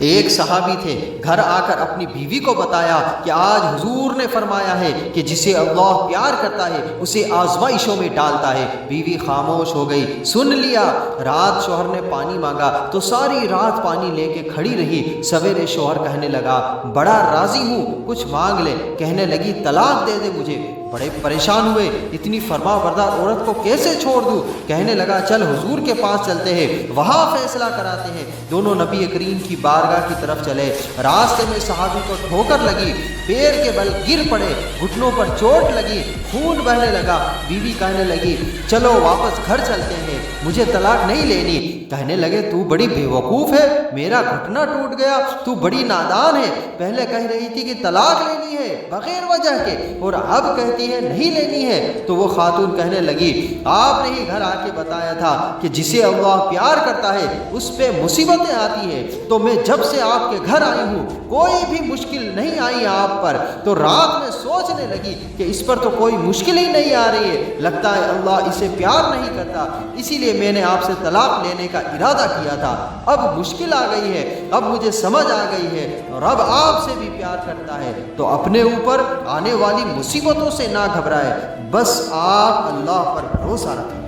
ایک صحابی تھے، گھر آ کر اپنی بیوی کو بتایا کہ آج حضور نے فرمایا ہے کہ جسے اللہ پیار کرتا ہے اسے آزمائشوں میں ڈالتا ہے۔ بیوی خاموش ہو گئی، سن لیا۔ رات شوہر نے پانی مانگا تو ساری رات پانی لے کے کھڑی رہی۔ سویرے شوہر کہنے لگا بڑا راضی ہوں، کچھ مانگ لے۔ کہنے لگی طلاق دے دے مجھے۔ بڑے پریشان ہوئے، اتنی فرما بردار عورت کو کیسے چھوڑ دوں؟ کہنے لگا چل حضور کے پاس چلتے ہیں، وہاں فیصلہ کراتے ہیں۔ دونوں نبی کریم کی بارگاہ کی طرف چلے۔ راستے میں صحابی کو ٹھوکر لگی، پیر کے بل گر پڑے، گھٹنوں پر چوٹ لگی، خون بہنے لگا۔ بیوی کہنے لگی چلو واپس گھر چلتے ہیں، مجھے طلاق نہیں لینی۔ کہنے لگے تو بڑی بے وقوف ہے، میرا گھٹنا ٹوٹ گیا، تو بڑی نادان ہے۔ پہلے کہہ رہی تھی کہ طلاق لینی ہے بغیر وجہ کے، اور اب کہتی ہے نہیں لینی ہے۔ تو وہ خاتون کہنے لگی آپ نے ہی گھر آ کے بتایا تھا کہ جسے اللہ پیار کرتا ہے اس پہ مصیبتیں آتی ہیں، تو میں جب سے آپ کے گھر آئی ہوں کوئی بھی مشکل نہیں آئی آپ پر۔ تو رات میں سوچنے لگی کہ اس پر تو کوئی مشکل ہی نہیں آ رہی ہے، لگتا ہے اللہ اسے پیار نہیں کرتا، اسی لیے میں نے آپ سے طلاق لینے کا ارادہ کیا تھا۔ اب مشکل آ گئی ہے، اب مجھے سمجھ آ گئی ہے اور اب آپ سے بھی پیار کرتا ہے، تو اپنے اوپر آنے والی مصیبتوں سے نہ گھبرائے، بس آپ اللہ پر بھروسہ رکھیں۔